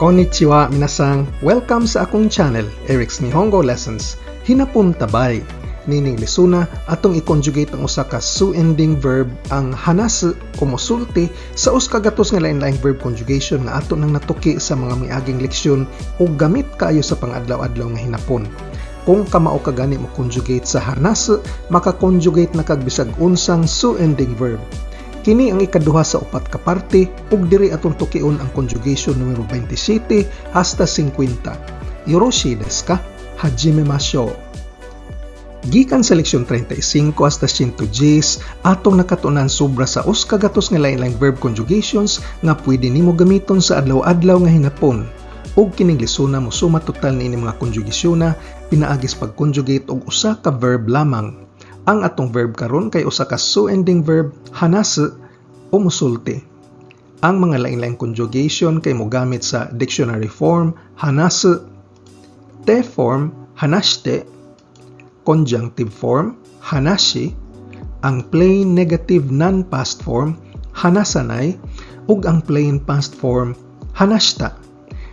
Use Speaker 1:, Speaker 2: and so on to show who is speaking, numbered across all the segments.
Speaker 1: Konnichiwa minasan, welcome sa akong channel, Eric's Nihongo Lessons. Hinapon tabay, nining lisuna atong i-conjugate ang usa ka su-ending verb ang hanasu o mosulti sa uskagatos nga lain-laing verb conjugation nga ato nang natuki sa mga miaging leksyon ug gamit kaayo sa pang-adlaw-adlaw nga hinapon. Kung kamao ka gani mo conjugate sa hanasu, maka-conjugate na kag bisag unsang su-ending verb. Kini ang ikaduha sa upat ka parte ug diri atong tukion ang conjugation numero 27 hasta 50. Yoroshi desu ka? Hajimemashou. Gikan sa leksyon 35 hasta 110 atong nakatunan sobra sa uskagatos nga lain-laing verb conjugations nga pwede nimo gamiton sa adlaw-adlaw nga hinapon. Ug kining lisuna mo suma total niini mga konjugasyona pinaagis pag-conjugate og usa ka verb lamang. Ang atong verb karon kay usa ka su-ending verb hanasu o mosulti. Ang mga lain-laing conjugation kay mogamit sa dictionary form hanasu, te form hanashite, conjunctive form hanashi, ang plain negative non-past form hanasanai ug ang plain past form hanashita.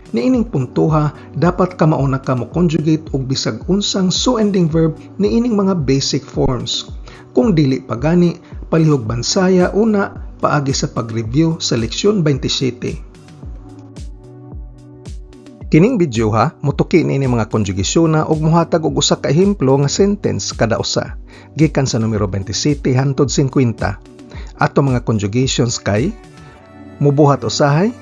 Speaker 1: Niining puntuha, dapat ka mauna ka mo conjugate og bisag unsang su-ending verb niining mga basic forms. Kung dili pa gani, palihog bansaya una paagi sa pag-review sa leksyon 27. Kining video ha, mutuki niini mga konjugasyona ug mohatag og usa ka ehemplo nga sentence kada usa. Gikan sa numero 27 hangtod 50. Ato mga conjugations kay mubuhat usahay,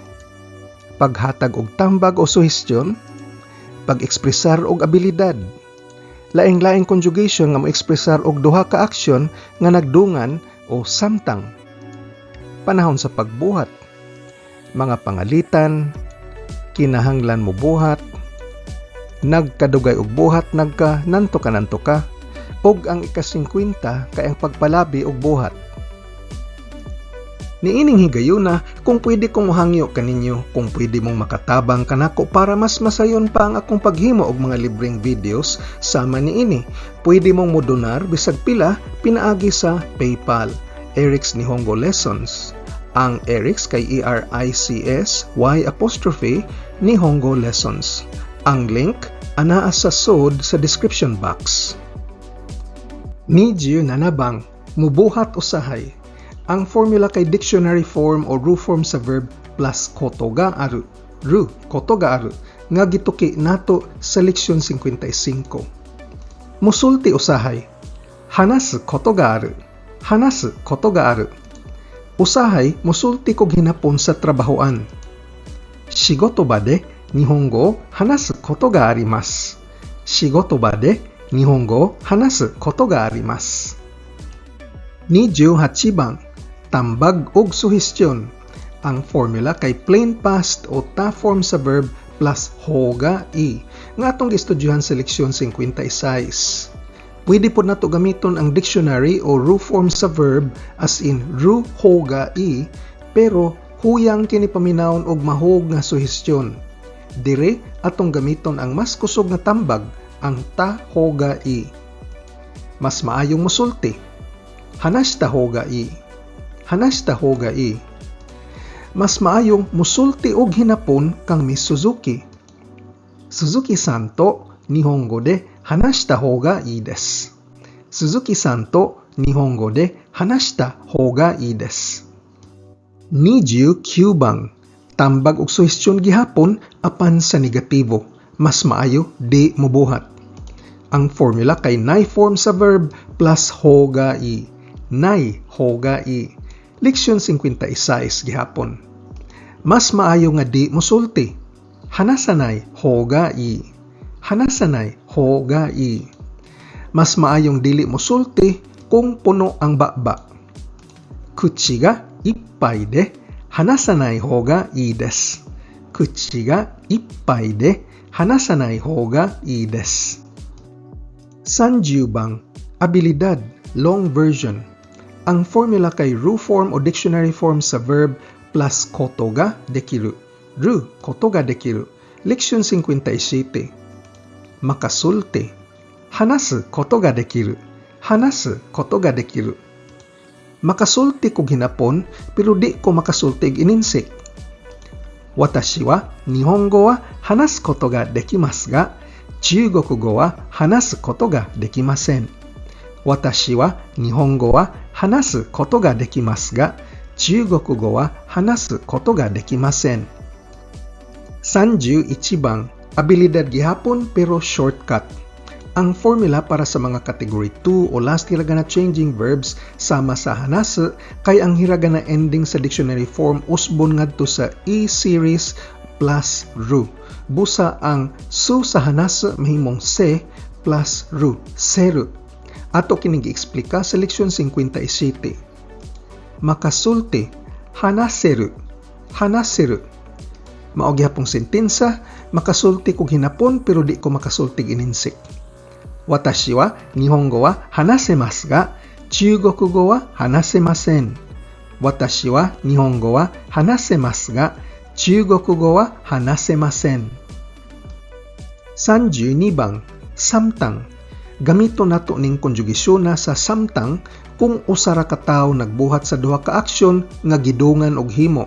Speaker 1: paghatag og tambag o suhestyon, pag-ekspresar og abilidad. Laing-laing conjugation nga mo-ekspresar og duha ka aksyon nga nagdungan o samtang. Panahon sa pagbuhat, mga pangalitan, kinahanglan mo buhat, nagkadugay og buhat, nagka-nanto ka, ug ang ika-50 kay ang pagpalabi og buhat. Niining higayuna kung pwede kong mohangyo kaninyo, kung pwede mong makatabang kanako para mas masayon pa ang akong paghimo og mga libreng videos sama niini. Pwede mong modonar bisag pila pinaagi sa PayPal, Eric's Nihongo Lessons. Ang Eric's kay ERICS Y' Nihongo Lessons. Ang link anaa sa sod sa description box. Niju nanabang, mubuhat usahay. Ang formula kay dictionary form o ru form sa verb plus koto ga aru, ru koto ga aru, nga gituki nato sa leksyon 55. Musulti usahay, hanasu koto ga aru, hanasu koto ga aru. Usahay, musulti kog hinapon sa trabahoan. Shigoto ba de Nihongo hanasu koto ga arimasu. Shigoto ba de Nihongo hanasu koto ga arimasu. 28 bang, tambag og suhestyon. Ang formula kay plain past o ta form sa verb plus hoga i nga atong gistudyuhan sa leksyon 56. Pwede po nato gamiton ang dictionary o ru form sa verb as in ru hoga i, pero huyang kini paminawon og mahog nga suhestyon. Dire atong gamiton ang mas kusog nga tambag, ang ta hoga i. Mas maayong mosulti, hanashita hoga i. Hanashita hoga i. Mas maayong musulti og hinapon kang Miss Suzuki. Suzuki-san to Nihongo de hanashita hoga i desu. Suzuki-san to Nihongo de hanashita hoga i desu. 29 bang, tambag og suhestyon gihapon apan sa negatibo. Mas maayo di mubuhat. Ang formula kay nai form sa verb plus hoga i. Nai hoga i. Leksyon 56 gihapon. Mas maayo nga di musulti. Hanasanai hoga i. Hanasanai hoga i. Mas maayong dili musulti kung puno ang bakba. Kuchi ga ippai de hanasanai hoga i desu. Kuchi ga ippai de hanasanai hoga i desu. 30 bang, abilidad, long version. Ang formula kay ru form o dictionary form sa verb plus koto ga dekiru. Ru koto ga dekiru. Leksyon 57. Makasulti. Hanasu koto ga dekiru. Hanasu koto ga dekiru. Makasulti ko ginapon pero di ko makasulti ininsik. Watashi wa Nihongo wa hanasu koto ga dekimasu ga, Jugoku wa hanasu koto ga dekimasen. Watashi wa Nihongo wa hanasu koto ga dekimasu ga, Jugoku wa hanasu koto ga dekimasen. 31 bang, abilidad gihapon pero shortcut. Ang formula para sa mga category 2 o last hiragana changing verbs sama sa hanasu kay ang hiragana ending sa dictionary form usbon ngadto sa e-series plus ru. Busa ang su sa hanasu mahimong se plus ru, seru. Ato kining gi-eksplika sa leksyon 57. Makasulti, hanaseru, hanaseru. Mao gihapong sentensa, makasulti kog hinapon pero di ko makasulti ininsik. Watashi wa Nihongo wa hanasemasu ga, Jugoku wa hanasemasen. Watashi wa Nihongo wa hanasemasu ga, Jugoku wa hanasemasen. 32 bang, samtang. Gamito nato ning konjugasyon na sa samtang kung usara ka tawo nagbuhat sa duha ka aksyon nga gidungan og himo.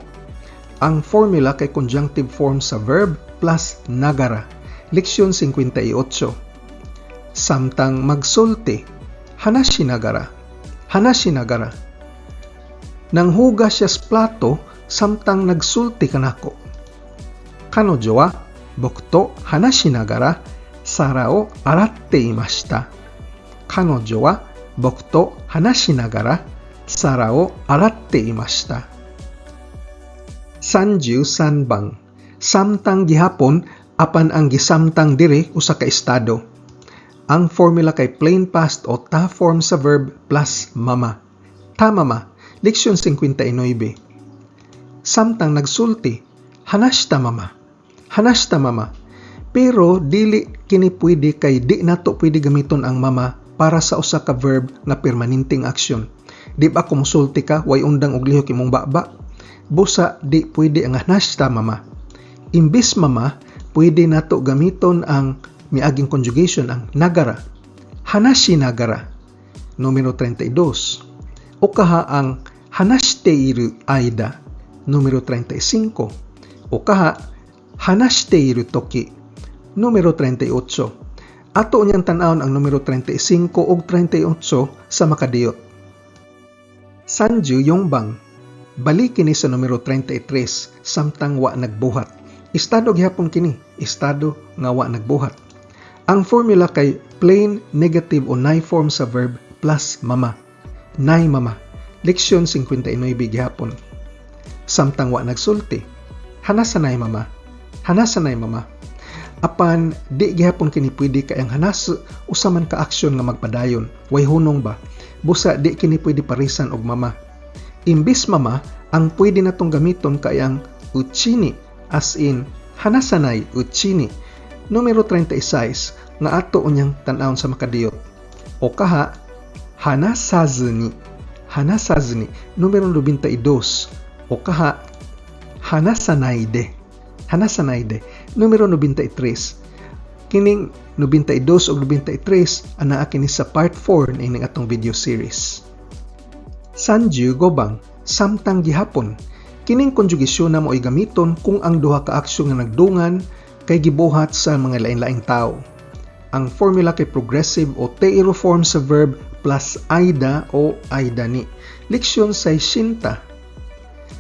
Speaker 1: Ang formula kay conjunctive form sa verb plus nagara. Leksyon 58. Samtang magsulti, hanashi nagara, hanashi nagara. Nang hugas siya sa plato, samtang nagsulti kanako. Kanojo wa boku to hanashi nagara sara o aratte imashita. Kanojo wa boku to hanashi nagara sara o aratte imashita. 33 bang, samtang gihapon apan ang gisamtang dire usa ka estado. Ang formula kay plain past o ta form sa verb plus mama. Tamama, leksyon 59. Samtang nagsulti, hanashita mama. Hanashita mama. Pero dili kini pwede kay di nato pwede gamiton ang mama para sa usa ka verb nga permanenteng aksyon. Di ba kung musulti ka, way undang og lihok imong baba? Busa di pwede ang hanashita mama. Imbis mama, pwede nato gamiton ang miaging conjugation ang nagara. Hanashi nagara. Numero 32. O kaha ang hanashite iru aida. Numero 35. O kaha hanashite iru toki. Numero 38. Ato niyang tanawon ang numero 35 ug 38 sa makadiyot. Sanju Yongbang. Balik kini sa numero 33 samtang wa nagbuhat. Estado gihapon kini, estado nga wa nagbuhat. Ang formula kay plain, negative o nay form sa verb plus mama. Nay mama. Leksyon 59 gihapon. Samtang wa nagsulti, hanasanay mama. Hanasanay mama. Apan di gihapon kini pwede kay ang hanas usa man ka aksyon nga magpadayon. Way hunong ba? Busa di kini pwede parisan og mama. Imbis mama, ang pwede natong gamiton kay ang uchini as in hanasanay uchini. Numero 36 nga ato unyang tan-awon sa makadiyot. O kaha hanasazuni. Hanasazuni. Numero 92. O kaha hanasanaide. Hanasanaide. Numero 93. Kining 92 o 93 anaa kini sa part 4 na ining atong video series. Sanju Gobang, samtang gihapon. Kining konjugasyon na mo'y gamiton kung ang duha ka aksyon nga nagdungan kay gibuhat sa mga lain-laing tao. Ang formula kay progressive o teiro form sa verb plus aida o aidani. Leksyon 60.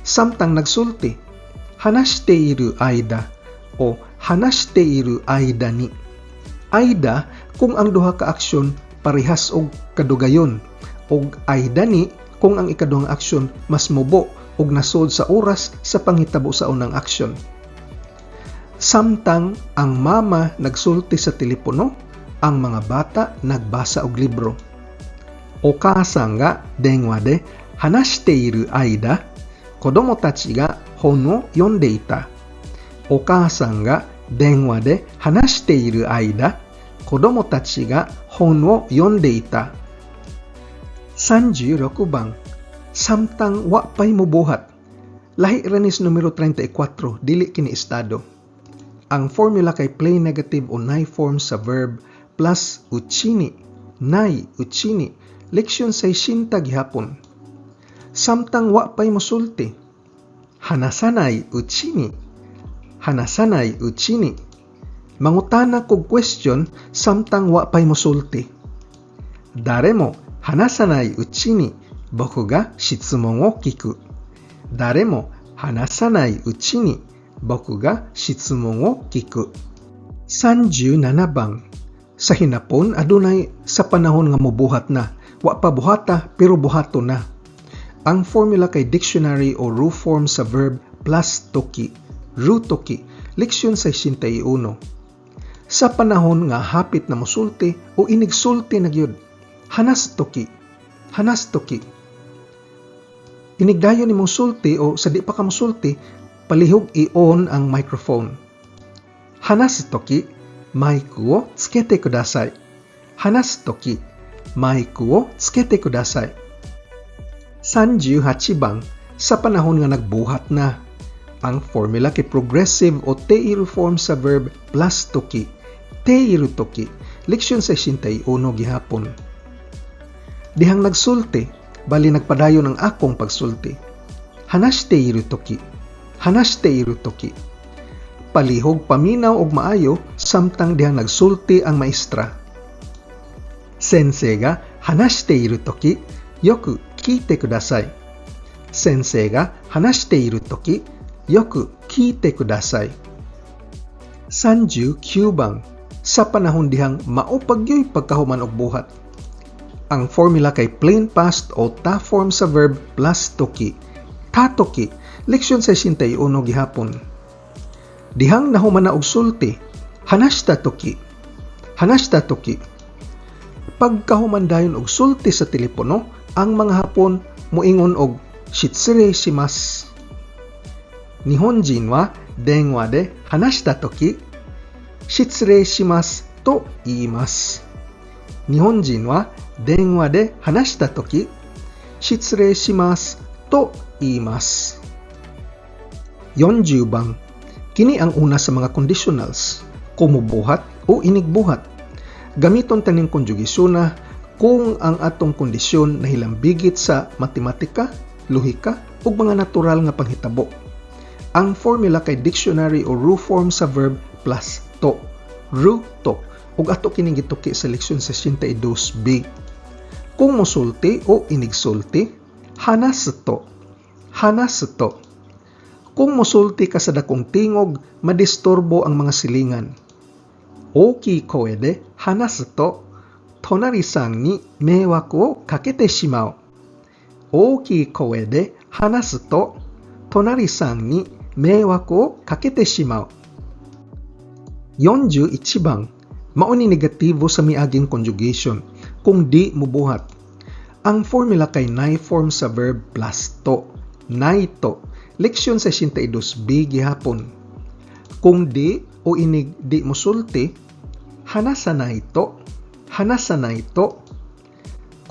Speaker 1: Samtang nagsulti, hanashite iru aida o hanashite iru aidani. Aida kung ang duha ka aksyon parehas og kadugayon, og aidani kung ang ikaduhang aksyon mas mubo og nasod sa oras sa panghitabo sa unang aksyon. Samtang ang mama nagsulti sa telepono, ang mga bata nagbasa og libro. Okasa ga denwa de hanashite iru aida, kodomo tachi ga hon o yonde ita. Okasa ga denwa de hanashite iru aida, kodomo tachi ga hon o yonde ita. 36 bang, samtang wa pay mubuhat. Lahi ranis numero 34, dili kini estado. Ang formula kay plain negative o nay form sa verb plus uchini, nay uchini. Leksyon 60 gihapon. Samtang wa pay mosulti, hanasanay uchini, hanasanai uchi ni. Mangutana kog question samtang wa pay mosulti. Dare mo hanasanai uchi ni boku ga shitsumon o kiku. Dare mo hanasanai uchi ni boku ga shitsumon o kiku. 37 bang. Sa hinapon adunay sa panahon nga mobuhat na. Wa pa buhata pero buhato na. Ang formula kay dictionary o ru form sa verb plus toki. Ru toki. Leksyon 61. Sa panahon nga hapit na mosulti o inigsulti na gyud. Hanas toki. Hanas toki. Inigdayon nimong sulti o sa di pa ka mosulti, palihog i-on ang microphone. Hanas toki, maiku o tsukete kudasai. Hanas toki, maiku o tsukete kudasai. 38 bang. Sa panahon nga nagbuhat na. Ang formula kay progressive o teiru form sa verb plus toki. Teiru toki. Leksyon 61 gihapon. Dihang nagsulti, bali nagpadayon ang akong pagsulti. Hanashite iru toki. Hanashite iru toki. Palihog paminaw og maayo samtang dihang nagsulti ang maestra. Sensei ga hanashite iru toki, yoku kiite kudasai. Sensei ga hanashite iru toki, yoku kiite kudasai. 39 bang. Sa panahon dihang maupagyoy pagkahuman og buhat. Ang formula kay plain past o ta form sa verb plus toki. Tatoki. Leksyon 61 gihapon. Dihang nahuman na og sulti. Hanashita toki. Hanashita toki. Pagkahuman dayon og sulti sa telepono, ang mga Hapon moingon og shitsure shimasu. Nihonjin wa denwa de hanashita toki shitsure shimasu to iimasu. Nihonjin wa denwa de hanashita toki shitsure shimasu to iimasu. 40 bang. Kini ang una sa mga conditionals. Kumubuhat o inigbuhat. Gamiton taning konjugasyon na kung ang atong kondisyon nahilambigit sa matematika, lohika ug mga natural nga panghitabo. Ang formula kay dictionary o ru form sa verb plus to. Ru to. Ug ato kining gituki sa leksyon 62b. Kung mosulti o inigsulti, hanasu. Hanasu. Kung mosulti ka sa dakong tingog, madisturbo ang mga silingan. Oki koe de hanasu to tonari-san ni meiwaku o kakete shimau. Oki koe de hanasu to tonari-san ni meiwaku o kakete shimau. 41 bang. Mao ni negatibo sa miaging conjugation kung di mubuhat. Ang formula kay nai form sa verb plus to. Naito. Leksyon 62b gihapon. Kung di o inig di mosulti, hanasanai to. Hanasanai to.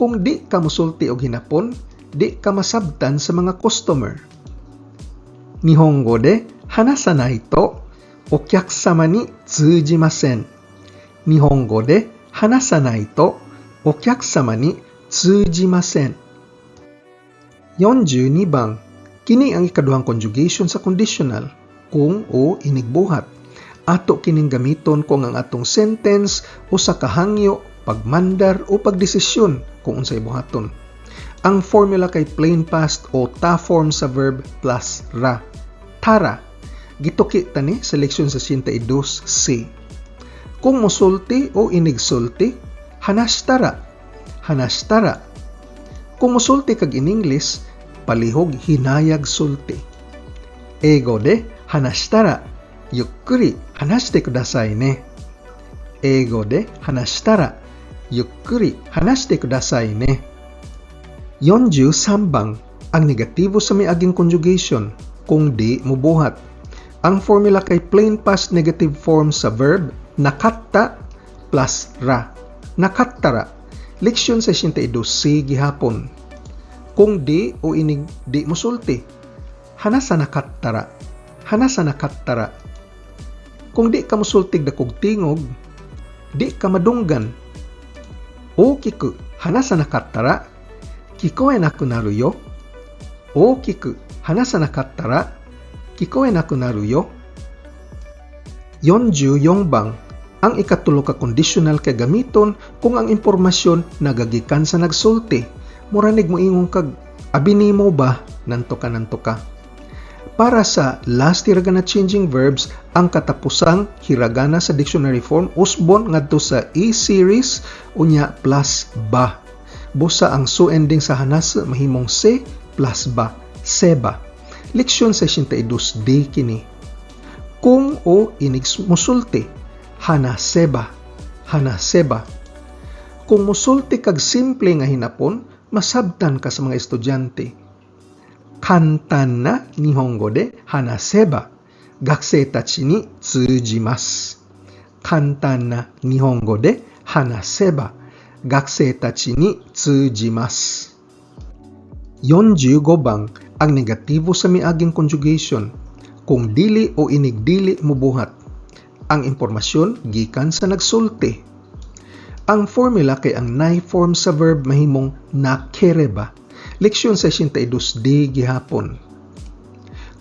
Speaker 1: Kung di ka mosulti og hinapon, di ka masabtan sa mga customer. Nihongo de hanasanai to okyakusama ni tsujimasen. Nihongo de hanasanai to okyakusama ni tsujimasen. 42 bang. Kini ang ikaduhang conjugation sa conditional, kung o inigbuhat. Ato kining gamiton kung ang atong sentence o sa kahangyo, pagmandar o pagdesisyon kung unsay buhaton. Ang formula kay plain past o ta form sa verb plus ra. Tara. Gituki tani sa leksyon 62c. Kung mosulti o inigsulti, hanashtara. Hanashtara. Kung mosulti kag in English, palihog hinayag sulti. Eigo de hanashitara yukkuri hanashite kudasai ne. Eigo de hanashitara yukkuri hanashite kudasai ne. 43 bang. Ang negatibo sa miaging conjugation kung di mubuhat. Ang formula kay plain past negative form sa verb nakatta plus ra. Nakattara. Leksyon 62c gihapon. Kung di o inig di mosulti, hanasa nakattara. Hanasa nakattara. Kung di ka mosultig dakog tingog, di ka madunggan. Okiku hanasa nakattara, kikoe naku naru yo. Okiku hanasa nakattara, kikoe naku naru yo. Yonju yongbang, ang ikatulo ka conditional kay gamiton kung ang impormasyon nagagikan sa nagsulti. Muranig mo ingong kag abini mo ba nanto ka. Para sa last hiragana changing verbs, ang katapusang hiragana sa dictionary form usbon ngadto sa E-series unya plus ba. Busa ang su ending sa hanas mahimong se plus ba, seba. Leksyon 62D kini. Kung o inig musulti, hanaseba. Kung musulti kag simple nga hinapon, masabtan ka sa mga estudyante. Kantan na Nihongo de hanaseba, gakusei tachi ni tsujimasu. Kantan na Nihongo de hanaseba, gakusei tachi ni tsujimasu. 45 bang, ang negatibo sa miaging conjugation. Kung dili o inigdili mubuhat. Ang impormasyon gikan sa nagsulti. Ang formula kay ang nai form sa verb mahimong nakereba. Leksyon 62D gihapon.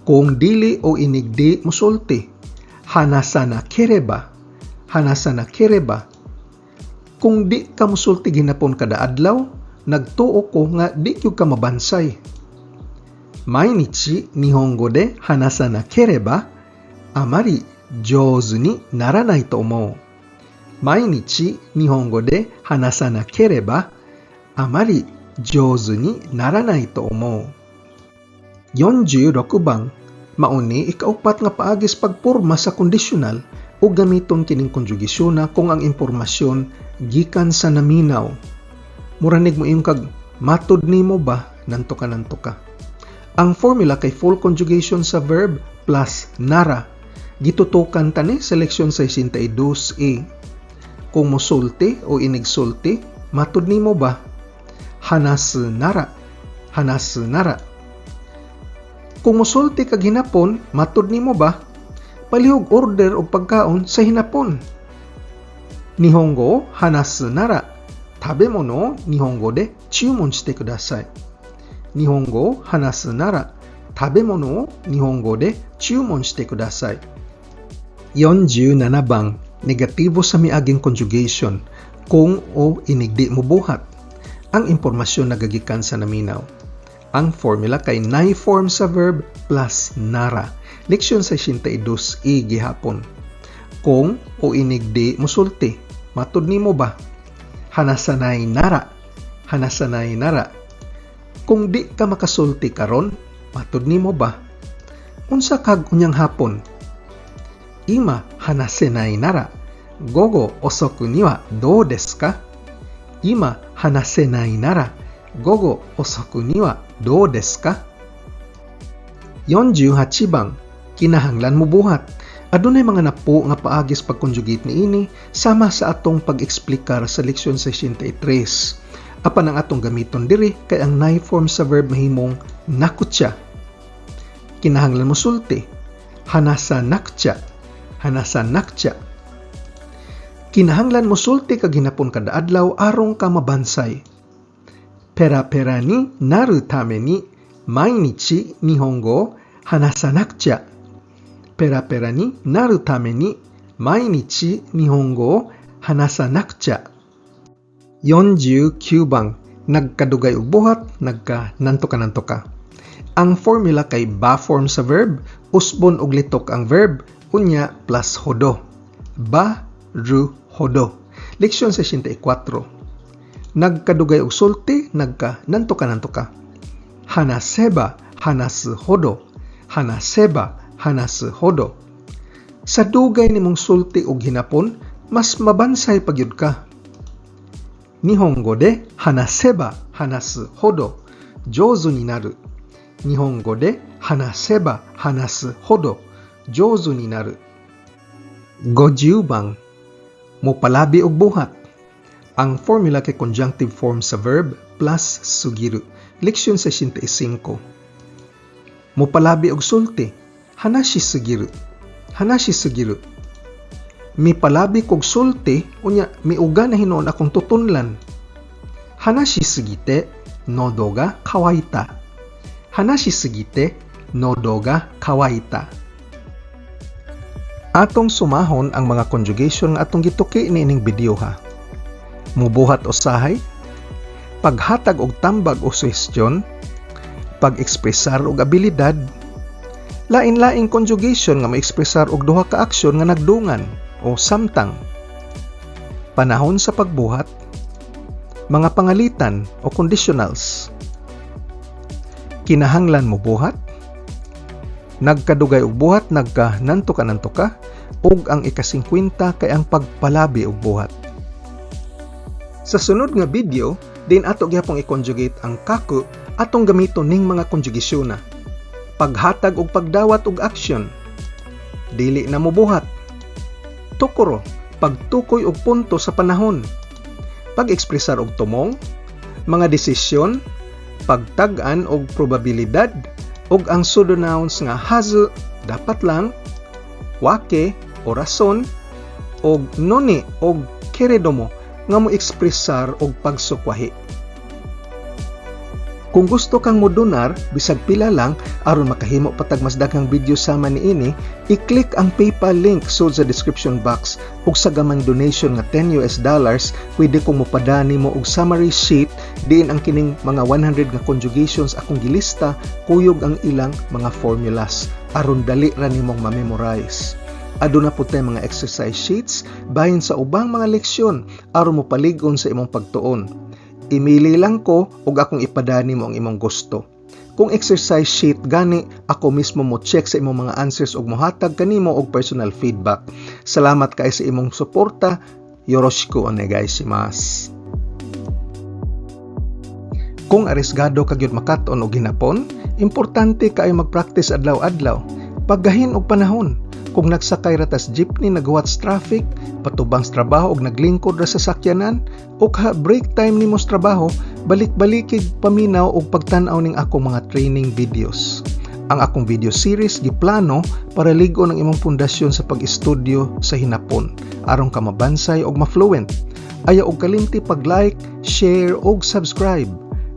Speaker 1: Kung dili o inigdi musulti, hanasa nakereba. Kung di ka musulti ginapon kada adlaw, nagtuo ko nga di gyud ka mabansay. Mainichi Nihongo de hanasa nakereba, amari jouzu ni naranai to omou. Mainichi Nihongo de hanasa nakereba, amari jouzu ni naranai to omou. 46 bang, mauni ikaupat nga paagis pagporma sa conditional o gamiton kining konjugasyon na kung ang impormasyon gikan sa naminaw. Muranig mo iyong kag matud nimo ba nanto ka. Ang formula kay full conjugation sa verb plus nara. Gitutukan tani sa leksyon 62A. Kung musulti o inigsulti, matud nimo ba? Hanasu nara. Kung musulti kag hinapon, matud nimo ba? Palihog order o pagkaon sa hinapon. Nihongo hanasu nara, tabemono Nihongo de chumon shite kudasai. Nihongo hanasu nara, tabemono Nihongo de chumon shite kudasai. 47 bang, negatibo sa miaging conjugation. Kung o inigdi mo buhat. Ang impormasyon nagagikan sa naminaw. Ang formula kay nai form sa verb plus nara. Leksyon 62E gihapon. Kung o inigdi musulti, matud nimo ba? Hanasanay nara. Kung di ka makasulti karon, matud nimo ba? Unsa kag unyang hapon? Ima hanasenai nara, gogo osoku ni wa dou desu ka? Ima hanasenai nara, gogo osoku ni wa dou desu ka? 48 bang, kinahanglan mo buhat. Adunay mga napo nga paagis pag-conjugate niini sama sa atong pag-eksplikar sa leksyon 63. Apan ang atong gamiton diri kay ang nai form sa verb mahimong nakutya. Kinahanglan mo sulti. Hanasa nakutya. Kinahanglan mo sulti kag hinapon kada adlaw arong ka mabansay. Pera-pera ni naru tame ni mainichi Nihongo hanasa nakutya. Pera-pera ni naru tame ni mainichi Nihongo hanasa nakutya. 49 bang, nagkadugay og buhat, nanto ka. Ang formula kay ba form sa verb, usbon og litok ang verb, unya plus hodo. Ba, ru, hodo. Leksyon 64. Nagkadugay og sulti, nanto ka. Hanaseba, hanasu hodo. Sa dugay nimong sulti og hinapon, mas mabansay pagyud ka. Nihongo de hanaseba hanasu hodo jouzu ni naru. Nihongo de hanaseba hanasu hodo jouzu ni naru. 50 bang, mopalabi og buhat. Ang formula kay conjunctive form sa verb plus sugiru. Leksyon 65. Mopalabi og sulti. Hanashi sugiru. Mipalabi kog sulti, unya miuga na hinuon akong tutunlan. Hanashi sugite, nodo ga kawaita. Atong sumahon ang mga conjugation nga atong gituki niining video ha. Mubuhat usahay, paghatag og tambag o suhestyon, pag-ekspresar og abilidad, lain-laing conjugation nga ma-ekspresar og duha ka aksyon nga nagdungan o samtang, panahon sa pagbuhat, mga pangalitan o conditionals, kinahanglan mo buhat, nagkadugay og buhat, nagka-nanto ka, ug ang ika-50 kay ang pagpalabi og buhat. Sa sunod nga video, din ato gyapong i-conjugate ang kaku atong gamiton ning mga konjugasyon na. Paghatag og pagdawat og aksyon, dili na mo buhat. Tukoro, pagtukoy og punto sa panahon. Pag-ekspresar og tumong, mga desisyon, pagtag-an og probabilidad, og ang pseudonouns nga hazu, dapat lang, wake o rason, og noni og keredomo nga mo ekspresar og pagsukwahi. Kung gusto kang modonar, bisag pila lang aron makahimo patag mas daghang video sama niini, i-click ang PayPal link sud sa description box ug sa gamang donation nga $10 pwede kong mopadani mo og summary sheet diin ang kining mga 100 nga conjugations akong gilista, kuyog ang ilang mga formulas aron dali ra nimong ma-memorize. Aduna po tayo mga exercise sheets bahin sa ubang mga leksyon aron mo paligon sa imong pagtuon. Imili lang ko ug akong ipadani mo ang imong gusto. Kung exercise sheet gani, ako mismo mo check sa imong mga answers ug mohatag kanimo og personal feedback. Salamat kay sa imong suporta. Yoroshiku onegaishimasu. Kung arisgado ka gyud makat-on og ginapon, importante kaayo mag-practice adlaw-adlaw. Paggahin og panahon. Kung nagsakay ra tas jeepney nagwatch traffic, patubang sa trabaho og naglingkod ra sa sakyanan, o break time nimo sa trabaho, balik-balikig paminaw og pagtan-aw ning akong mga training videos. Ang akong video series giplano para ligon ang imong pundasyon sa pag-estudyo sa hinapon aron ka mabansay og ma-fluent. Ayaw og kalimti pag-like, share og subscribe.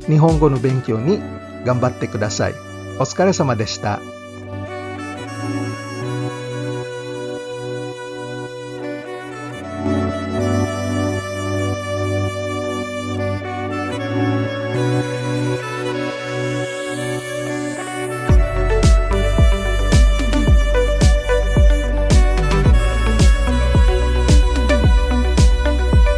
Speaker 1: Nihongo no benkyo ni gambatte kudasai. Otsukare sama deshita.